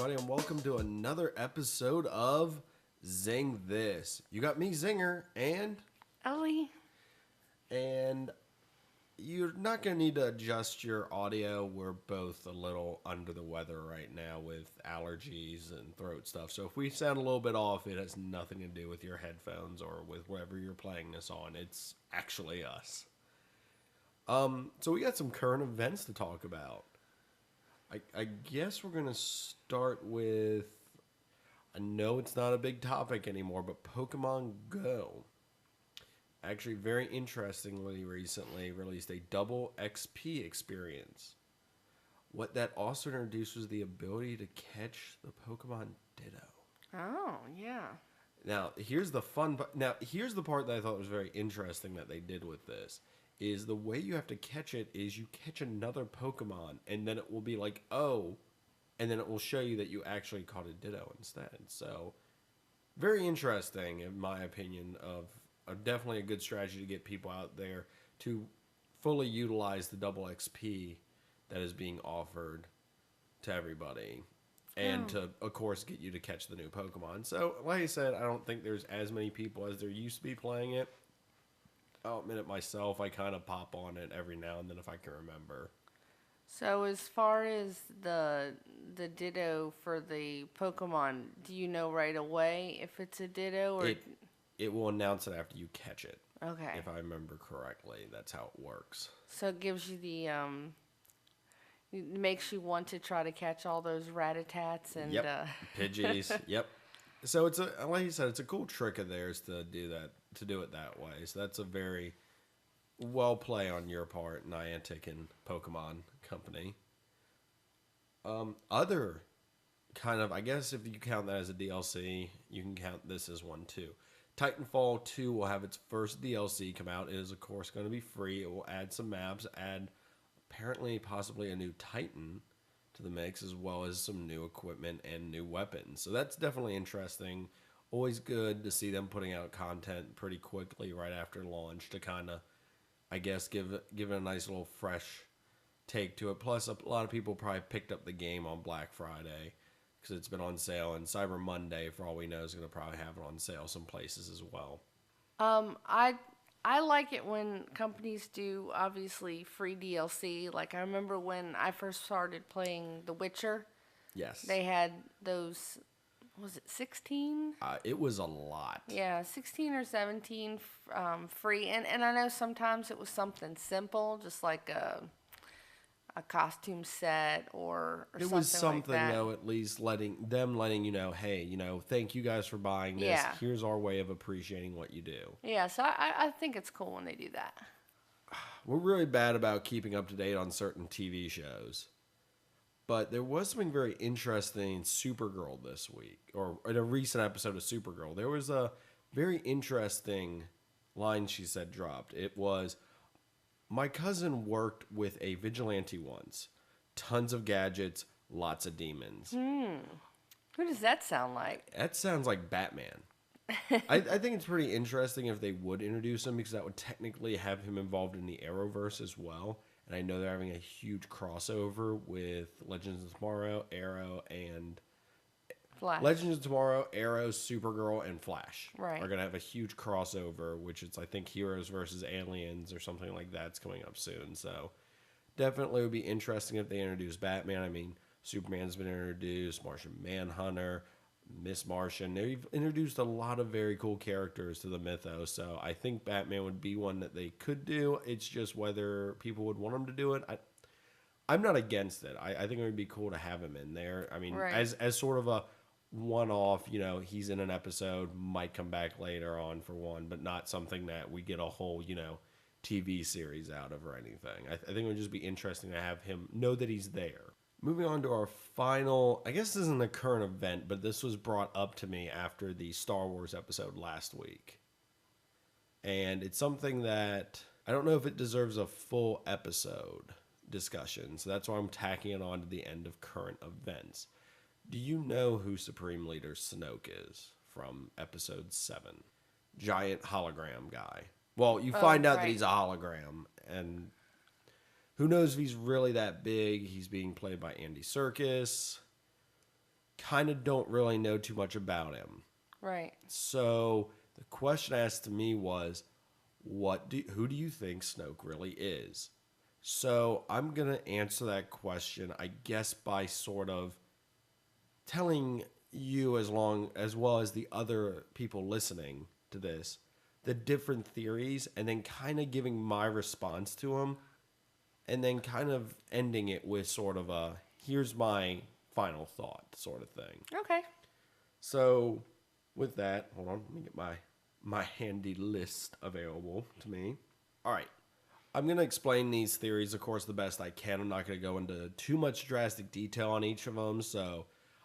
everybody, and welcome to another episode of Zeng This. You got me, Zenger, and Ellie. You're not going to need to adjust your audio. We're both a little under the weather right now with allergies and throat stuff. So if we sound a little bit off, it has nothing to do with your headphones or with whatever you're playing this on. It's actually us. So we got some current events to talk about. I guess we're going to start with, I know it's not a big topic anymore, but Pokemon Go. Actually, very interestingly, recently released a double XP experience. What that also introduced was the ability to catch the Pokemon Ditto. Oh, yeah. Now, here's the fun part. Now, here's the part that I thought was very interesting that they did with this. Is the way you have to catch it is you catch another Pokemon, and then it will be like, oh, and then it will show you that you actually caught a Ditto instead. So, very interesting, in my opinion, of definitely a good strategy to get people out there to fully utilize the double XP that is being offered to everybody. And to, of course, get you to catch the new Pokemon. So, like I said, I don't think there's as many people as there used to be playing it. I'll admit it myself, I kind of pop on it every now and then if I can remember. So as far as the Ditto for the Pokemon, do you know right away if it's a Ditto or It will announce it after you catch it. Okay. If I remember correctly, that's how it works. So it gives you the it makes you want to try to catch all those Ratatats and Pidgeys. Yep. So it's like you said, it's a cool trick of theirs to do that, to do it that way. So that's a very well play on your part, Niantic and Pokemon Company. Other kind of, I guess if you count that as a DLC, you can count this as one too. Titanfall 2 will have its first DLC come out. It is, of course, going to be free. It will add some maps, add apparently possibly a new Titan to the mix, as well as some new equipment and new weapons. So that's definitely interesting. Always good to see them putting out content pretty quickly right after launch to kind of, I guess, give it a nice little fresh take to it. Plus, a lot of people probably picked up the game on Black Friday because it's been on sale, and Cyber Monday, for all we know, is going to probably have it on sale some places as well. I like it when companies do, obviously, free DLC. Like, I remember when I first started playing The Witcher. Yes. They had those, was it 16? It was a lot. Yeah, 16 or 17 free. And I know sometimes it was something simple, just like a costume set or it something was something like that. Though, at least letting you know, hey, thank you guys for buying this. Yeah. Here's our way of appreciating what you do. Yeah, so I think it's cool when they do that. We're really bad about keeping up to date on certain TV shows, but there was something very interesting in Supergirl this week, or in a recent episode of Supergirl. There was a very interesting line she said dropped. It was, my cousin worked with a vigilante once. Tons of gadgets, lots of demons. Who does that sound like? That sounds like Batman. I think it's pretty interesting if they would introduce him, because that would technically have him involved in the Arrowverse as well. And I know they're having a huge crossover with Legends of Tomorrow, Arrow, and Flash. Legends of Tomorrow, Arrow, Supergirl, and Flash Right. are going to have a huge crossover, which is, I think, Heroes versus Aliens or something like that's coming up soon. So definitely would be interesting if they introduce Batman. I mean, Superman's been introduced, Martian Manhunter, Miss Martian. They've introduced a lot of very cool characters to the mythos. So I think Batman would be one that they could do. It's just whether people would want him to do it. I'm not against it. I think it would be cool to have him in there. I mean, Right. as sort of a one-off, he's in an episode, might come back later on for one, but not something that we get a whole, TV series out of or anything. I think it would just be interesting to have him know that he's there. Moving on to our final, I guess this isn't a current event, but this was brought up to me after the Star Wars episode last week. And it's something that I don't know if it deserves a full episode discussion, so that's why I'm tacking it on to the end of current events. Do you know who Supreme Leader Snoke is from episode 7? Giant hologram guy. Well, you find out that he's a hologram, and who knows if he's really that big. He's being played by Andy Serkis. kind of don't really know too much about him. Right. So the question asked to me was, who do you think Snoke really is? So I'm going to answer that question, I guess, by sort of telling you as well as the other people listening to this, the different theories, and then kind of giving my response to them, and then kind of ending it with sort of a, here's my final thought sort of thing. Okay. So with that, hold on, let me get my handy list available to me. All right. I'm going to explain these theories, of course, the best I can. I'm not going to go into too much drastic detail on each of them, so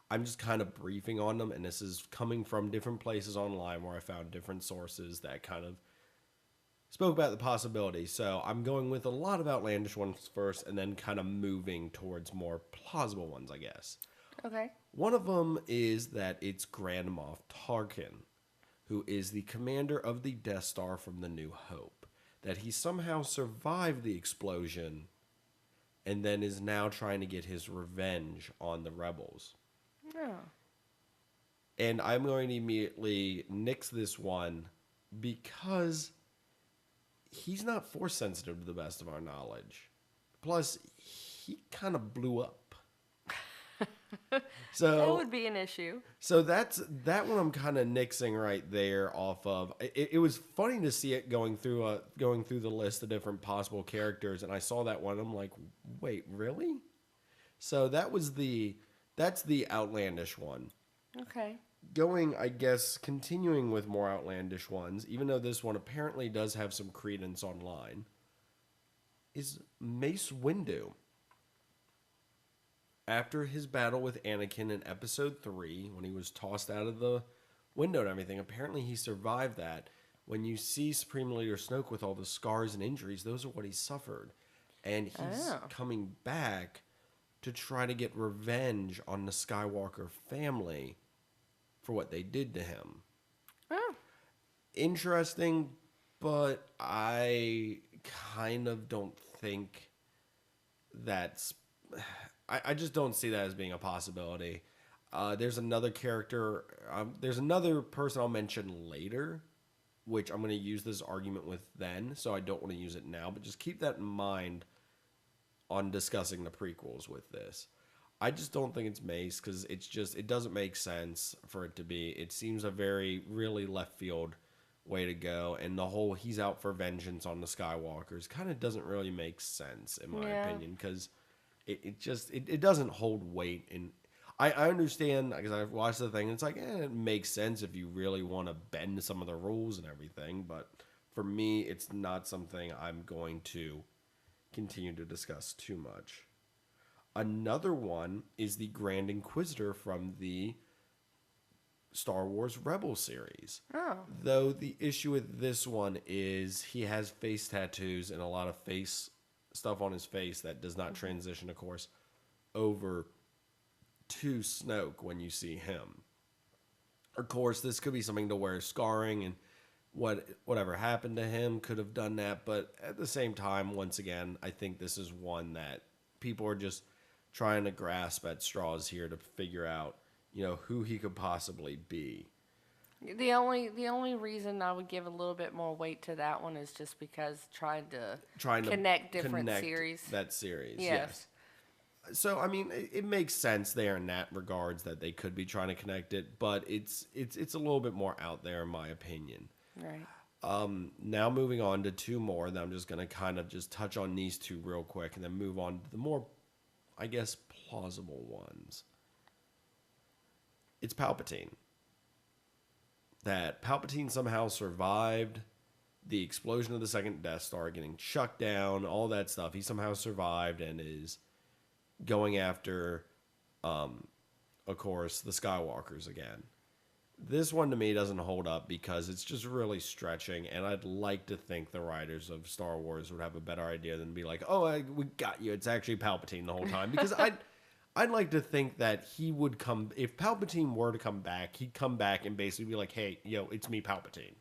I'm just kind of briefing on them, and this is coming from different places online where I found different sources that kind of spoke about the possibility. So I'm going with a lot of outlandish ones first, and then kind of moving towards more plausible ones, I guess. Okay. One of them is that it's Grand Moff Tarkin, who is the commander of the Death Star from The New Hope. That he somehow survived the explosion and then is now trying to get his revenge on the rebels. Oh. And I'm going to immediately nix this one because he's not force sensitive to the best of our knowledge. Plus, he kind of blew up. So that would be an issue. So that one I'm kind of nixing right there off of. It was funny to see it going through the list of different possible characters, and I saw that one. I'm like, wait, really? So that's the outlandish one. Okay. Continuing with more outlandish ones, even though this one apparently does have some credence online, is Mace Windu. After his battle with Anakin in Episode 3, when he was tossed out of the window and everything, apparently he survived that. When you see Supreme Leader Snoke with all the scars and injuries, those are what he suffered. And he's coming back to try to get revenge on the Skywalker family for what they did to him. Oh. Interesting, but I kind of don't think that's... I just don't see that as being a possibility. There's another character. There's another person I'll mention later, which I'm going to use this argument with then, so I don't want to use it now. But just keep that in mind on discussing the prequels with this. I just don't think it's Mace because it doesn't make sense for it to be. It seems a very, really left field way to go. And the whole he's out for vengeance on the Skywalkers kind of doesn't really make sense, in my opinion, because... It doesn't hold weight. And I understand, because I've watched the thing, and it's like, it makes sense if you really want to bend some of the rules and everything. But for me, it's not something I'm going to continue to discuss too much. Another one is the Grand Inquisitor from the Star Wars Rebel series. Oh. Though the issue with this one is he has face tattoos and a lot of face stuff on his face that does not transition, of course, over to Snoke when you see him. Of course, this could be something to where scarring and whatever happened to him could have done that, but at the same time, once again, I think this is one that people are just trying to grasp at straws here to figure out, who he could possibly be. The only reason I would give a little bit more weight to that one is just because trying to connect different series. That series, yes. So I mean, it makes sense there in that regards that they could be trying to connect it, but it's a little bit more out there in my opinion. Right. Now moving on to two more, that I'm just going to kind of just touch on these two real quick, and then move on to the more, I guess, plausible ones. It's Palpatine. That Palpatine somehow survived the explosion of the second Death Star, getting shut down, all that stuff. He somehow survived and is going after, of course, the Skywalkers again. This one to me doesn't hold up because it's just really stretching, and I'd like to think the writers of Star Wars would have a better idea than be like, we got you, it's actually Palpatine the whole time. Because I'd like to think that he would come, if Palpatine were to come back, he'd come back and basically be like, hey, it's me, Palpatine.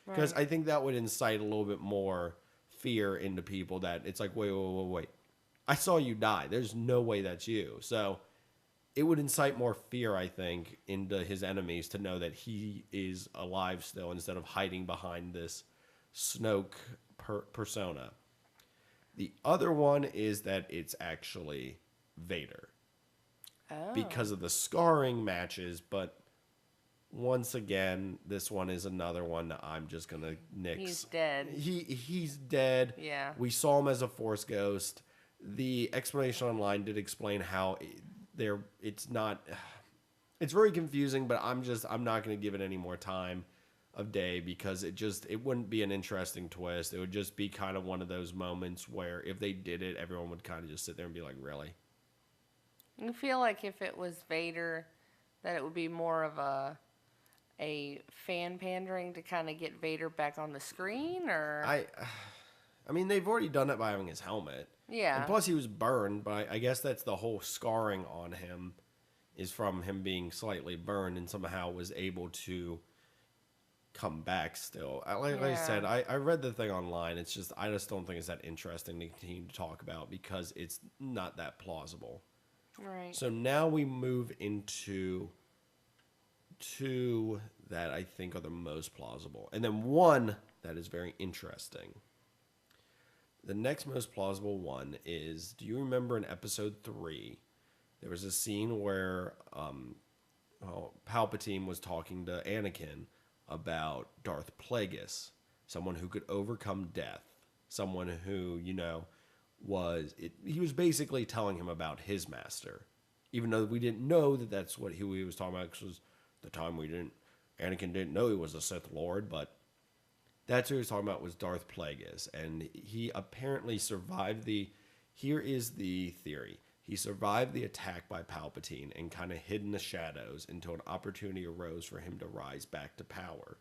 Because I think that would incite a little bit more fear into people that it's like, wait. I saw you die. There's no way that's you. So it would incite more fear, I think, into his enemies to know that he is alive still instead of hiding behind this Snoke persona. The other one is that it's actually Vader Oh. because of the scarring matches, but once again, this one is another one that I'm just gonna nix. He's dead. He's dead. Yeah. We saw him as a Force ghost. The explanation online did explain how it's not. It's very confusing, but I'm not gonna give it any more time of day because it wouldn't be an interesting twist. It would just be kind of one of those moments where if they did it, everyone would kind of just sit there and be like, really? You feel like if it was Vader, that it would be more of a fan pandering to kind of get Vader back on the screen, or I mean, they've already done it by having his helmet. yeah, And plus, he was burned, but I guess that's the whole scarring on him is from him being slightly burned and somehow was able to come back still. Like I said, I read the thing online. It's just, I just don't think it's that interesting to continue to talk about because it's not that plausible. right. So now we move into two that I think are the most plausible. And then one that is very interesting. The next most plausible one is, do you remember in episode 3, there was a scene where Palpatine was talking to Anakin about Darth Plagueis, someone who could overcome death, someone who, he was basically telling him about his master, even though we didn't know that that's what he was talking about, because the time Anakin didn't know he was a Sith Lord, but that's what he was talking about was Darth Plagueis, and he apparently survived here is the theory. He survived the attack by Palpatine and kind of hid in the shadows until an opportunity arose for him to rise back to power.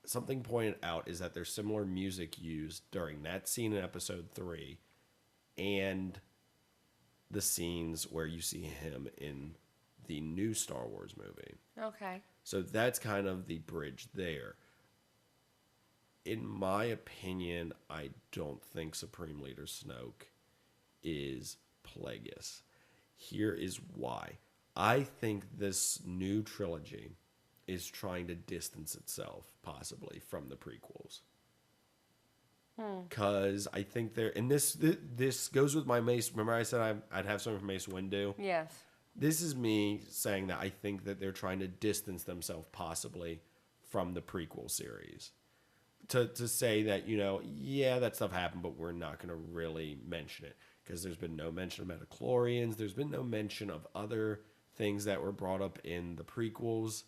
Something pointed out is that there's similar music used during that scene in episode 3 and the scenes where you see him in the new Star Wars movie. Okay. So that's kind of the bridge there. In my opinion, I don't think Supreme Leader Snoke is Plagueis. Here is why. I think this new trilogy is trying to distance itself, possibly, from the prequels. Because I think and this goes with my Mace. Remember I said I'd have something from Mace Windu? Yes. This is me saying that I think that they're trying to distance themselves, possibly, from the prequel series. To say that, that stuff happened, but we're not going to really mention it. Because there's been no mention of midichlorians. There's been no mention of other things that were brought up in the prequels,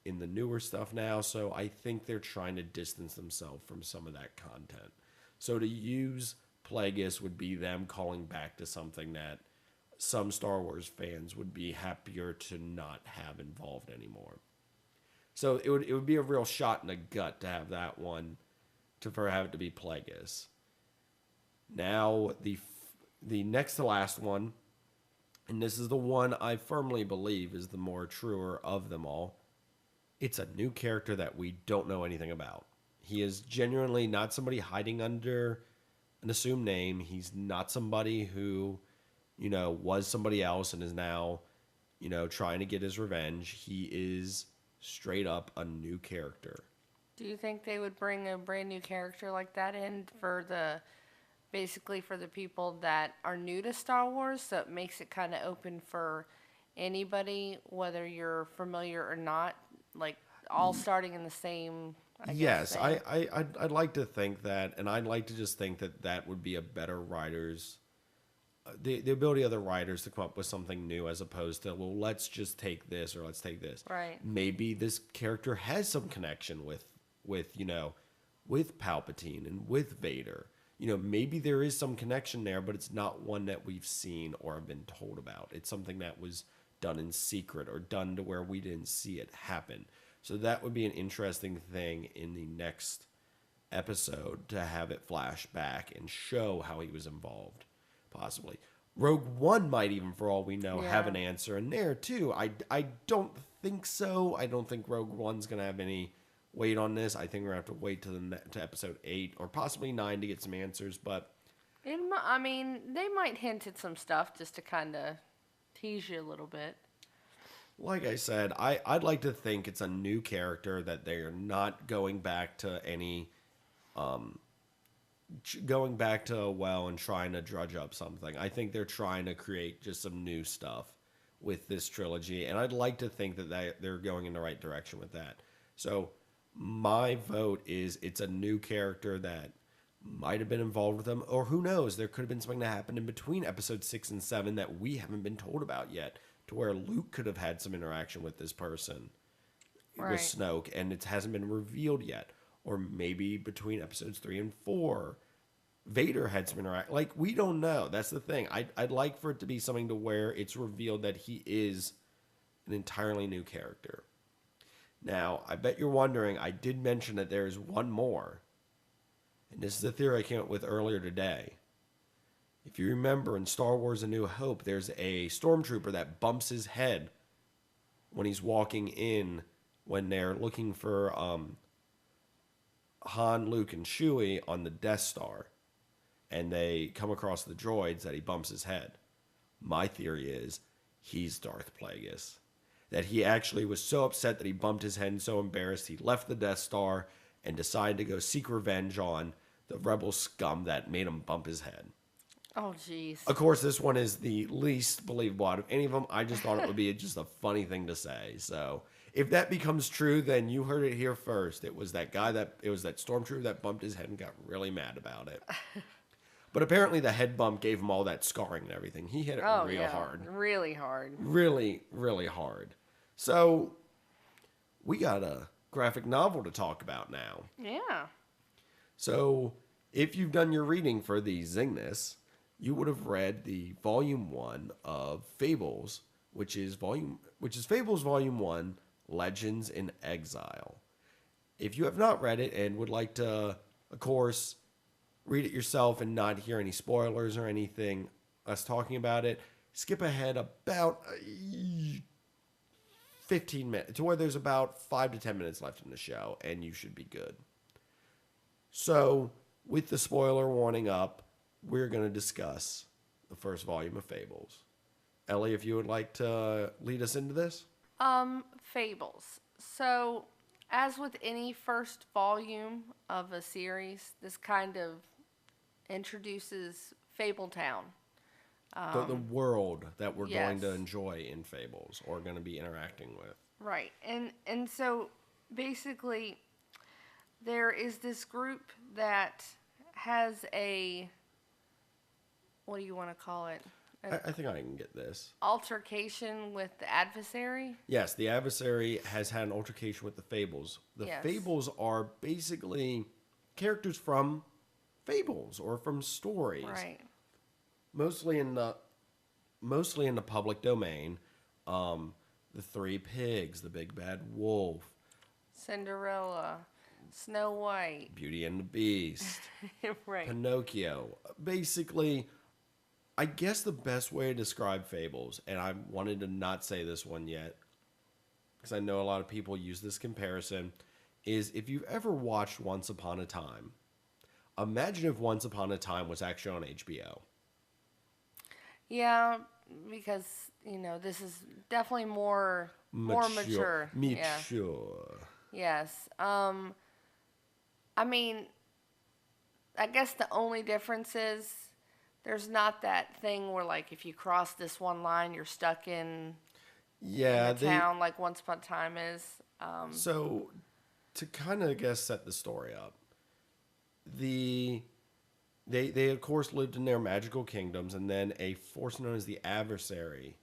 in the newer stuff now. So I think they're trying to distance themselves from some of that content. So to use Plagueis would be them calling back to something that some Star Wars fans would be happier to not have involved anymore. So it would be a real shot in the gut to have that one, for have it to be Plagueis. Now the next to last one, and this is the one I firmly believe is the more truer of them all. It's a new character that we don't know anything about. He is genuinely not somebody hiding under an assumed name. He's not somebody who, was somebody else and is now, trying to get his revenge. He is straight up a new character. Do you think they would bring a brand new character like that in basically for the people that are new to Star Wars, so it makes it kind of open for anybody, whether you're familiar or not, like all starting in the same, Yes, I'd like to think that, and I'd like to just think that would be a better writer's, the ability of the writers to come up with something new as opposed to, well, let's just take this or let's take this. Right. Maybe this character has some connection with Palpatine and with Vader. Maybe there is some connection there, but it's not one that we've seen or have been told about. It's something that was done in secret or done to where we didn't see it happen. So that would be an interesting thing in the next episode to have it flash back and show how he was involved, possibly. Rogue One might even, for all we know, have an answer in there too. I don't think so. I don't think Rogue One's going to have any weight on this. I think we're going to have to wait to episode 8 or possibly 9 to get some answers, but they might hint at some stuff just to kind of tease you a little bit. Like I said, I'd like to think it's a new character, that they're not going back to any, going back to a well and trying to drudge up something. I think they're trying to create just some new stuff with this trilogy, and I'd like to think that they're going in the right direction with that. So my vote is it's a new character that might have been involved with them, or who knows, there could have been something that happened in between episode 6 and 7 that we haven't been told about yet, to where Luke could have had some interaction with this person, Right. with Snoke, and it hasn't been revealed yet. Or maybe between episodes 3 and 4, Vader had some interaction. Like, we don't know. That's the thing. I'd like for it to be something to where it's revealed that he is an entirely new character. Now, I bet you're wondering, I did mention that there's one more. And this is the theory I came up with earlier today. If you remember in Star Wars A New Hope, there's a stormtrooper that bumps his head when he's walking in, when they're looking for Han, Luke, and Chewie on the Death Star. And they come across the droids that he bumps his head. My theory is he's Darth Plagueis. That he actually was so upset that he bumped his head and so embarrassed he left the Death Star and decided to go seek revenge on the rebel scum that made him bump his head. Oh, jeez. Of course, this one is the least believable out of any of them. I just thought it would be just a funny thing to say. So if that becomes true, then you heard it here first. It was that stormtrooper that bumped his head and got really mad about it. But apparently the head bump gave him all that scarring and everything. He hit it real hard. Really hard. Really, really hard. So we got a graphic novel to talk about now. Yeah. So if you've done your reading for the Zeng This, you would have read the volume 1 of Fables, which is Fables Volume 1, Legends in Exile. If you have not read it and would like to, of course, read it yourself and not hear any spoilers or anything, us talking about it, skip ahead about 15 minutes to where there's about 5 to 10 minutes left in the show, and you should be good. So, with the spoiler warning up, we're going to discuss the first volume of Fables. Ellie, if you would like to lead us into this? Fables. So, as with any first volume of a series, this kind of introduces Fabletown. The world that we're going to yes. enjoy in Fables, or going to be interacting with. Right. And so, basically, there is this group that has a, what do you want to call it? I think I can get this. Altercation with the adversary? Yes, the adversary has had an altercation with the Fables. The Yes. Fables are basically characters from Fables or from stories. Right. Mostly in the public domain. The Three Pigs, the Big Bad Wolf, Cinderella, Snow White. Beauty and the Beast, Right. Pinocchio. Basically, I guess the best way to describe Fables, and I wanted to not say this one yet, because I know a lot of people use this comparison, is if you've ever watched Once Upon a Time, imagine if Once Upon a Time was actually on HBO. Yeah, because, this is definitely more mature. Yeah. Mature. Yes. I mean, I guess the only difference is there's not that thing where, like, if you cross this one line, you're stuck in Yeah, the town like Once Upon a Time is. So, to kind of, I guess, set the story up, they of course lived in their magical kingdoms, and then a force known as the Adversary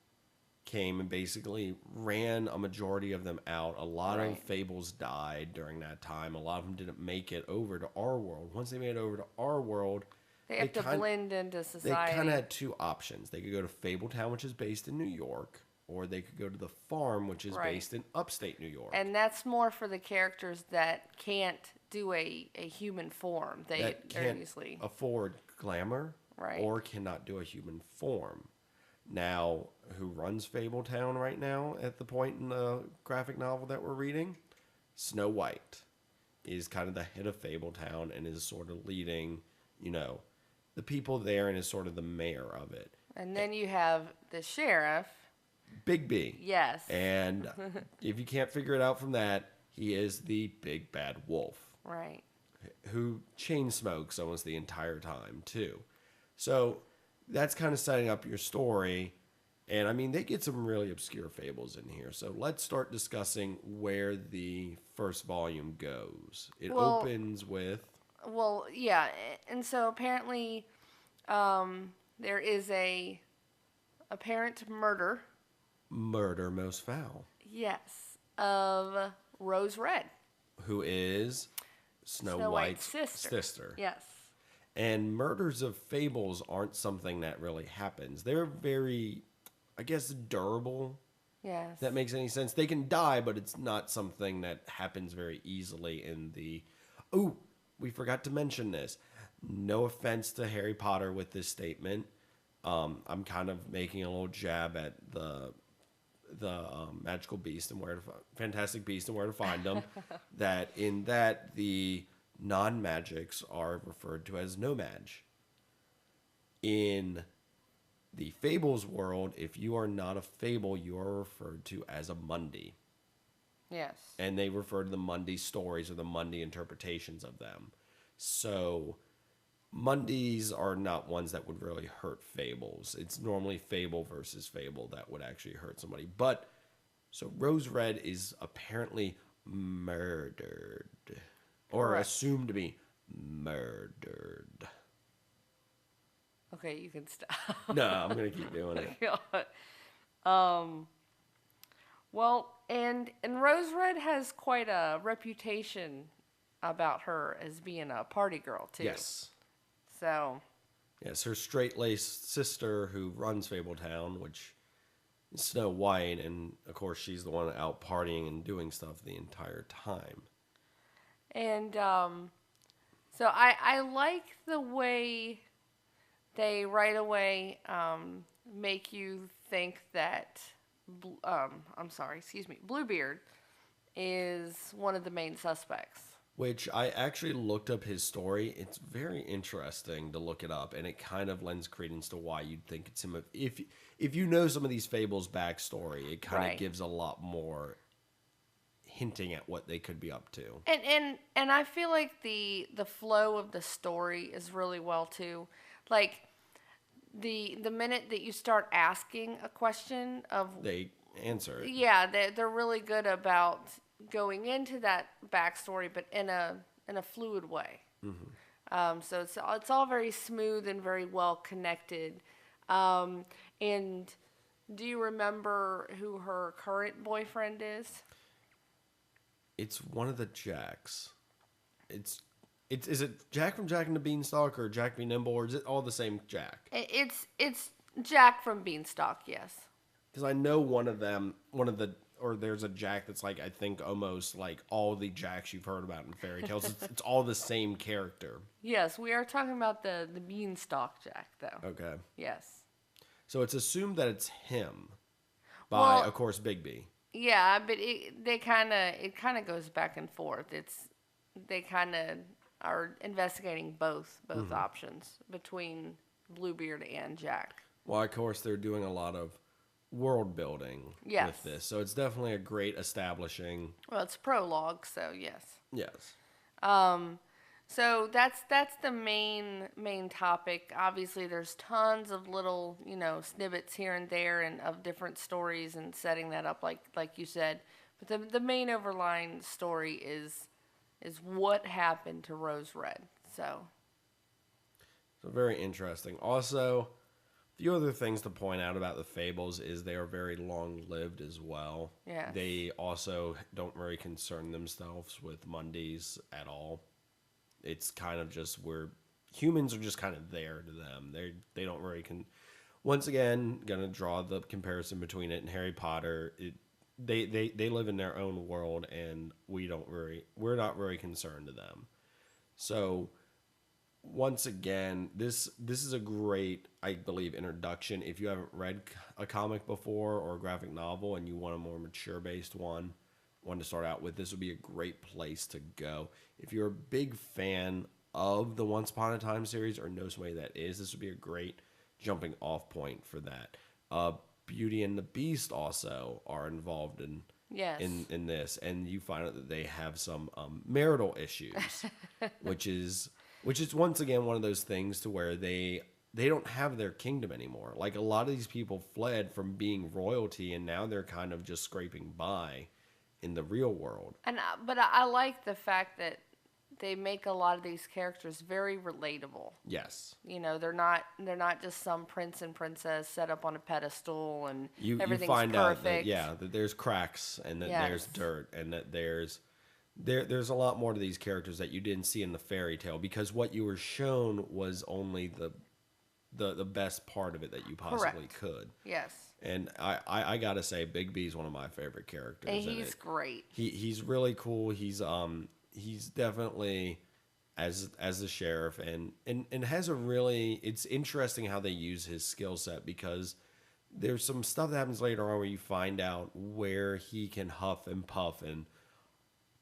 came and basically ran a majority of them out. A lot of Fables died during that time. A lot of them didn't make it over to our world. Once they made it over to our world, They have to blend into they society. kind of had two options. They could go to Fabletown, which is based in New York, or they could go to the farm, which is based in upstate New York. And that's more for the characters that can't do a human form. They're can't usually afford glamour, Right. or cannot do a human form. Now, who runs Fabletown right now at the point in the graphic novel that we're reading? Snow White is kind of the head of Fabletown and is sort of leading, the people there, and is sort of the mayor of it. And then you have the sheriff, Big B. Yes. And if you can't figure it out from that, he is the big bad wolf. Right. Who chain smokes almost the entire time, too. So that's kind of setting up your story. And I mean, they get some really obscure fables in here. So let's start discussing where the first volume goes. It opens with. Well, yeah. And so apparently there is a apparent murder. Murder most foul. Yes. Of Rose Red. Who is Snow White's sister. Yes. And murders of fables aren't something that really happens. They're very, I guess, durable. Yes. If that makes any sense. They can die, but it's not something that happens very easily in the... Oh, we forgot to mention this. No offense to Harry Potter with this statement. I'm kind of making a little jab at the magical beast and fantastic beast and where to find them. that the non-magics are referred to as no-mage. In the Fables world, if you are not a fable, you are referred to as a Mundi. Yes. And they refer to the Mundi stories or the Mundi interpretations of them. So Mundis are not ones that would really hurt fables. It's normally fable versus fable that would actually hurt somebody. But, so Rose Red is apparently murdered. Or Correct. assumed to be murdered. Okay, you can stop. No, I'm going to keep doing it. Well, and Rose Red has quite a reputation about her as being a party girl, too. Yes. So. Yes, her straight-laced sister who runs Fabletown, which is Snow White, and of course she's the one out partying and doing stuff the entire time. And so I like the way they right away make you think that Bluebeard is one of the main suspects. Which I actually looked up his story. It's very interesting to look it up, and it kind of lends credence to why you'd think it's him. If you know some of these fables' backstory, it kind of gives a lot more hinting at what they could be up to. And I feel like the flow of the story is really well too. Like the minute that you start asking a question of they answer it. Yeah, they're really good about going into that backstory, but in a fluid way. Mm-hmm. So it's all very smooth and very well connected. And do you remember who her current boyfriend is? It's one of the Jacks. Is it Jack from Jack and the Beanstalk or Jack Be Nimble, or is it all the same Jack? It's Jack from Beanstalk, yes. Because I know there's a Jack that's like, I think almost like all the Jacks you've heard about in fairy tales. It's all the same character. Yes, we are talking about the Beanstalk Jack, though. Okay. Yes. So it's assumed that it's him by, of course, Big B. Yeah, but it kind of goes back and forth. They kind of are investigating both mm-hmm. options between Bluebeard and Jack. Well, of course, they're doing a lot of world building with this, so it's definitely a great establishing. Well, it's prologue, so yes. Yes. So that's the main topic. Obviously, there's tons of little snippets here and there and of different stories and setting that up like you said. But the main overlying story is what happened to Rose Red. So very interesting. Also, a few other things to point out about the Fables is they are very long-lived as well. Yeah. They also don't really concern themselves with Mundis at all. It's kind of just where humans are just kind of there to them. They don't really once again, gonna draw the comparison between it and Harry Potter. They live in their own world, and we're not very concerned to them. So once again, this is a great, I believe, introduction. If you haven't read a comic before or a graphic novel and you want a more mature based one to start out with, this would be a great place to go. If you're a big fan of the Once Upon a Time series or know somebody that is, this would be a great jumping off point for that. Beauty and the Beast also are involved in Yes. in this, and you find out that they have some marital issues, which is once again one of those things to where they don't have their kingdom anymore. Like a lot of these people fled from being royalty, and now they're kind of just scraping by in the real world. But I like the fact that they make a lot of these characters very relatable. Yes. You know, they're not just some prince and princess set up on a pedestal and You everything's find perfect. out that there's cracks and that Yes. there's dirt and that there's a lot more to these characters that you didn't see in the fairy tale, because what you were shown was only the best part of it that you possibly could. Yes. And I gotta say, Big B is one of my favorite characters. And he's great. He's really cool. He's definitely as the sheriff and has a really, it's interesting how they use his skill set, because there's some stuff that happens later on where you find out where he can huff and puff and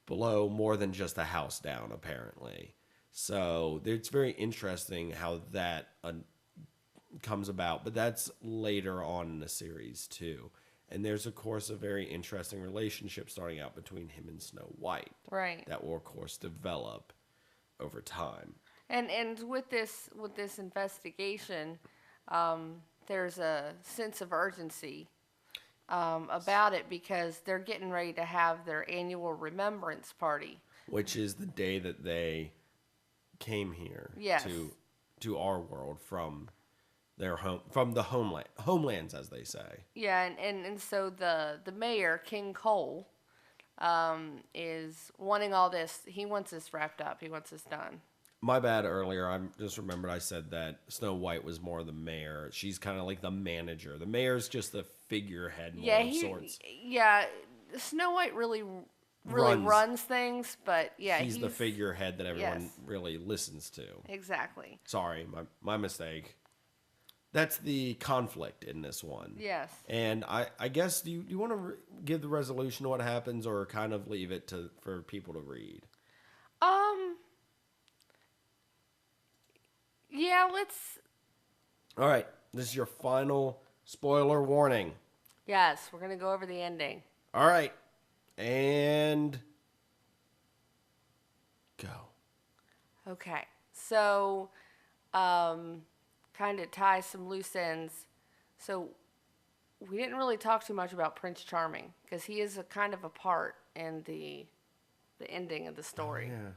blow more than just a house down, apparently. So it's very interesting how that comes about, but that's later on in the series too. And there's, of course, a very interesting relationship starting out between him and Snow White. Right. That will, of course, develop over time. And with this investigation, there's a sense of urgency about it, because they're getting ready to have their annual remembrance party, which is the day that they came here Yes. to our world from their home, from the homelands, as they say. Yeah, and so the mayor, King Cole, is wanting all this. He wants this wrapped up. He wants this done. My bad earlier. I just remembered I said that Snow White was more the mayor. She's kind of like the manager. The mayor's just the figurehead, more of sorts. Yeah, Snow White really runs things, but yeah, he's the figurehead that everyone Yes. really listens to. Exactly. Sorry, my mistake. That's the conflict in this one. Yes. And I guess, do you want to give the resolution to what happens, or kind of leave it for people to read? Yeah, let's. All right, this is your final spoiler warning. Yes, we're gonna go over the ending. All right, and go. Okay, so kind of tie some loose ends. So we didn't really talk too much about Prince Charming, because he is a kind of a part in the ending of the story. Yeah.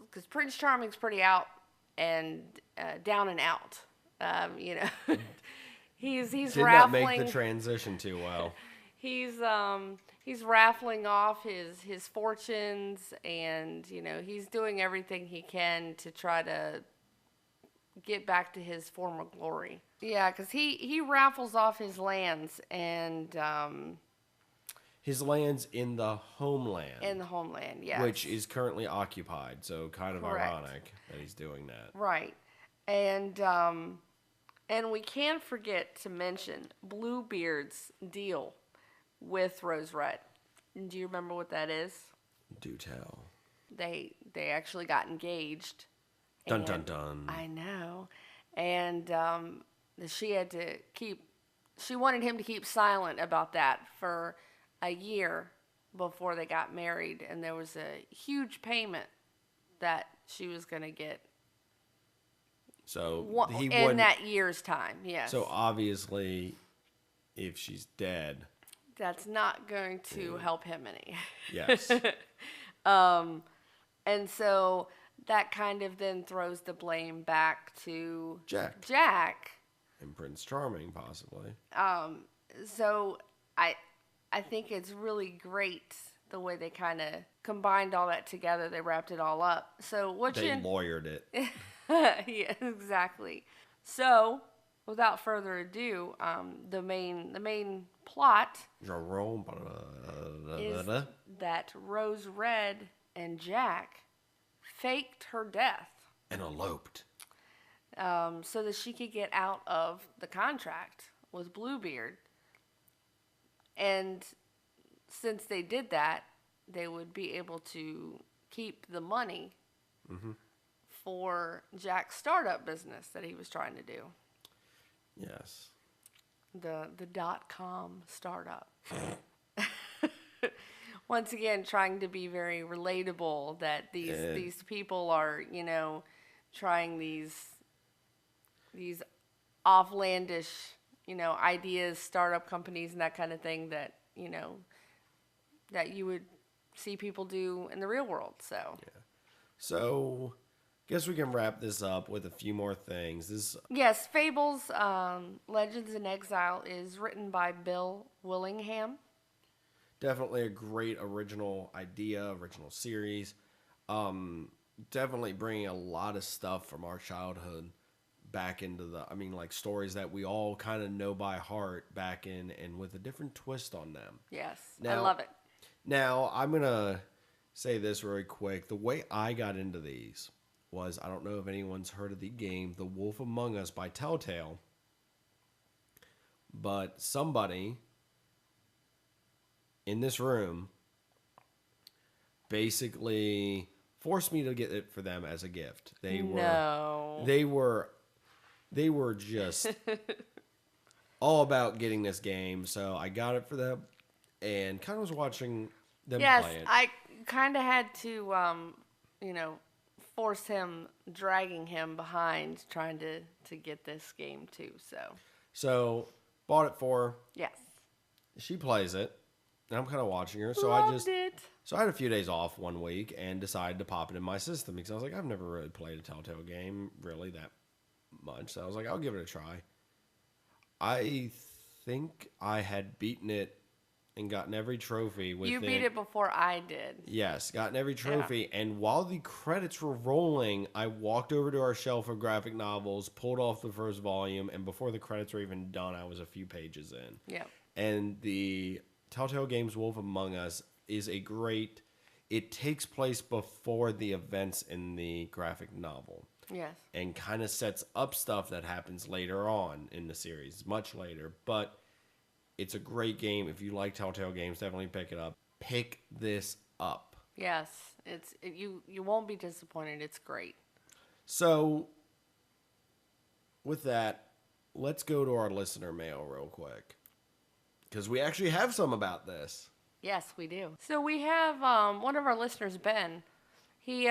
Because Prince Charming's pretty out and down and out. You know, he's Did raffling. not make the transition too well. He's raffling off his fortunes, and you know, he's doing everything he can to try to get back to his former glory. Yeah, because he raffles off his lands, and his land's in the homeland. in the homeland, yes. Which is currently occupied, so kind of Correct. ironic that he's doing that. Right. And we can't forget to mention Bluebeard's deal with Rose Red. Do you remember what that is? Do tell. They actually got engaged. Dun dun dun. I know. And she wanted him to keep silent about that for a year before they got married, and there was a huge payment that she was going to get. So in that year's time, yes. So obviously, if she's dead, that's not going to help him any. Yes. And so that kind of then throws the blame back to Jack. And Prince Charming, possibly. So I think it's really great the way they kind of combined all that together. They wrapped it all up. So lawyered it. Yeah, exactly. So, without further ado, the main plot is that Rose Red and Jack faked her death and eloped, so that she could get out of the contract with Bluebeard. And since they did that, they would be able to keep the money for Jack's startup business that he was trying to do. Yes. The .com startup. Once again, trying to be very relatable that these people are, trying these offlandish, ideas, startup companies and that kind of thing that, that you would see people do in the real world. So, Yeah. So, guess we can wrap this up with a few more things. Yes, Fables, Legends in Exile is written by Bill Willingham. Definitely a great original idea, original series. Definitely bringing a lot of stuff from our childhood back into like stories that we all kind of know by heart back in, and with a different twist on them. Yes, I love it. Now, I'm going to say this really quick. The way I got into these was, I don't know if anyone's heard of the game The Wolf Among Us by Telltale, but somebody in this room basically forced me to get it for them as a gift. They were just all about getting this game, so I got it for them and kind of was watching them play it. I kind of had to force him, dragging him behind trying to get this game too. So bought it for her. Yes. She plays it. And I'm kind of watching her, So I had a few days off one week and decided to pop it in my system because I was like, I've never really played a Telltale game really that much. So I was like, I'll give it a try. I think I had beaten it and gotten every trophy with it. You beat it before I did. Yes, gotten every trophy. Yeah. And while the credits were rolling, I walked over to our shelf of graphic novels, pulled off the first volume, and before the credits were even done, I was a few pages in. Yeah. And the Telltale Games Wolf Among Us is it takes place before the events in the graphic novel. Yes. And kind of sets up stuff that happens later on in the series, much later. But it's a great game. If you like Telltale games, definitely pick it up. Pick this up. Yes. You won't be disappointed. It's great. So, with that, let's go to our listener mail real quick. Because we actually have some about this. Yes, we do. So we have one of our listeners, Ben. He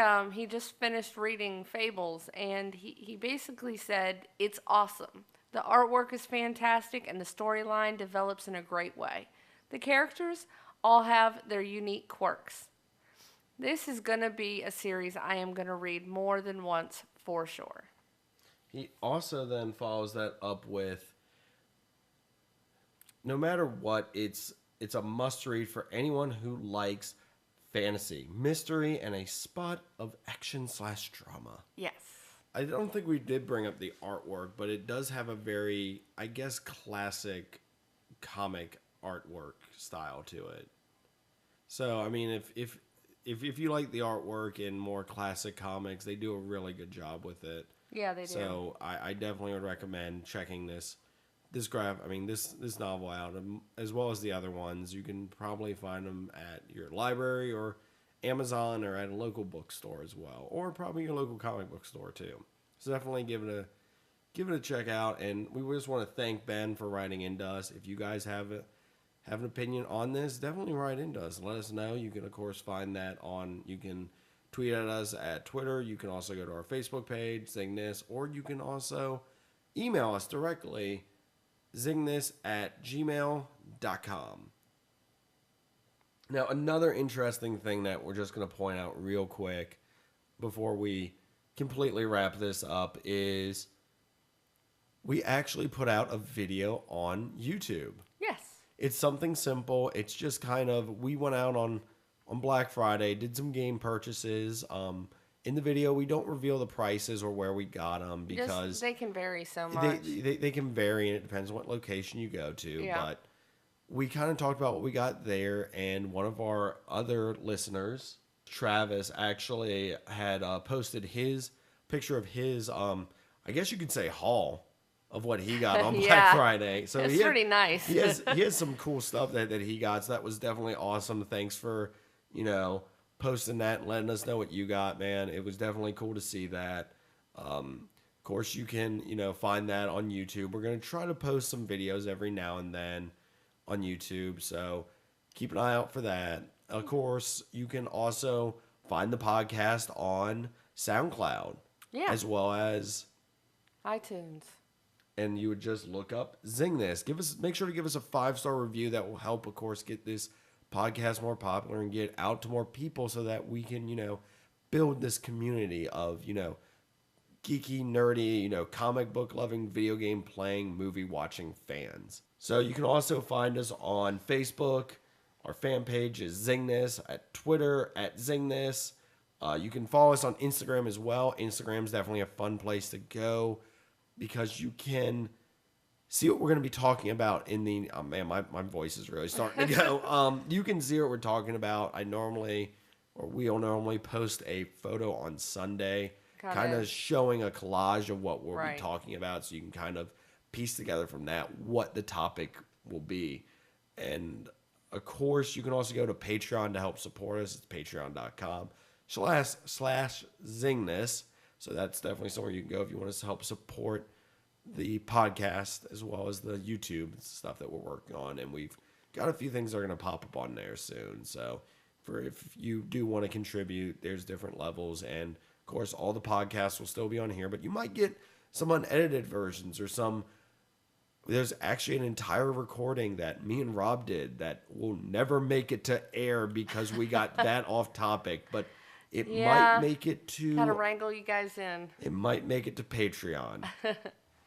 just finished reading Fables, and he basically said, it's awesome. The artwork is fantastic, and the storyline develops in a great way. The characters all have their unique quirks. This is going to be a series I am going to read more than once for sure. He also then follows that up with, no matter what, it's a must-read for anyone who likes fantasy, mystery, and a spot of action/drama. Yes. I don't think we did bring up the artwork, but it does have a very, I guess, classic comic artwork style to it. So, I mean, if you like the artwork in more classic comics, they do a really good job with it. Yeah, they do. So, I definitely would recommend checking this novel out, as well as the other ones. You can probably find them at your library or Amazon or at a local bookstore as well, or probably your local comic book store too. So definitely give it a check out. And we just want to thank Ben for writing into us. If you guys have an opinion on this, definitely write into us. Let us know. You can of course find that you can tweet at us at Twitter. You can also go to our Facebook page, Zeng This, or you can also email us directly, zingthis@gmail.com. Now, another interesting thing that we're just going to point out real quick before we completely wrap this up is we actually put out a video on YouTube. Yes. It's something simple. It's just kind of, we went out on Black Friday, did some game purchases. In the video, we don't reveal the prices or where we got them because they can vary so much. They can vary, and it depends on what location you go to. Yeah. But we kind of talked about what we got there, and one of our other listeners, Travis, actually had posted his picture of his, I guess you could say, haul of what he got on Black Friday. So it's pretty nice. he has some cool stuff that he got. So that was definitely awesome. Thanks for, posting that and letting us know what you got, man. It was definitely cool to see that. Of course, you can, find that on YouTube. We're going to try to post some videos every now and then on YouTube, so keep an eye out for that. Of course, you can also find the podcast on SoundCloud, as well as iTunes. And you would just look up Zeng This. Make sure to give us a 5-star review. That will help, of course, get this podcast more popular and get out to more people so that we can, build this community of, geeky, nerdy, comic book loving, video game playing, movie watching fans. So you can also find us on Facebook. Our fan page is Zeng This, at Twitter at Zeng This. You can follow us on Instagram as well. Instagram is definitely a fun place to go because you can see what we're going to be talking about in the... Oh man, my voice is really starting to go. You can see what we're talking about. We'll normally post a photo on Sunday, kind of showing a collage of what we'll be talking about, so you can kind of piece together from that what the topic will be. And of course, you can also go to Patreon to help support us. It's patreon.com/Zeng This. So that's definitely somewhere you can go if you want us to help support the podcast as well as the YouTube stuff that we're working on. And we've got a few things that are going to pop up on there soon. So if you do want to contribute, there's different levels. And of course, all the podcasts will still be on here, but you might get some unedited versions or some... There's actually an entire recording that me and Rob did that will never make it to air because we got that off topic, but it might make it to... Gotta wrangle you guys in. It might make it to Patreon.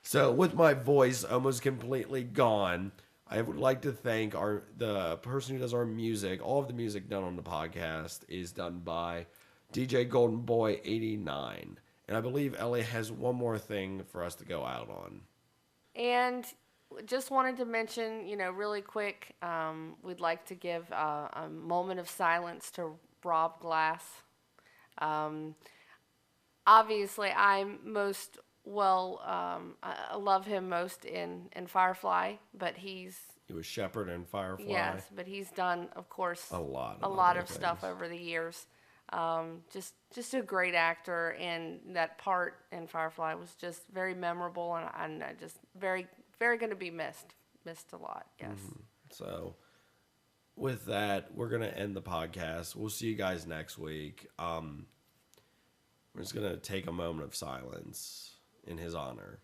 So with my voice almost completely gone, I would like to thank the person who does our music. All of the music done on the podcast is done by DJ Golden Boy 89. And I believe Ellie has one more thing for us to go out on. And just wanted to mention, really quick, we'd like to give a moment of silence to Rob Glass. Obviously, I love him most in Firefly, but he was Shepard in Firefly. Yes, but he's done, of course, a lot of stuff over the years. Just a great actor, and that part in Firefly was just very memorable and just very, very going to be missed a lot. Yes. So with that, we're going to end the podcast. We'll see you guys next week. We're just going to take a moment of silence in his honor.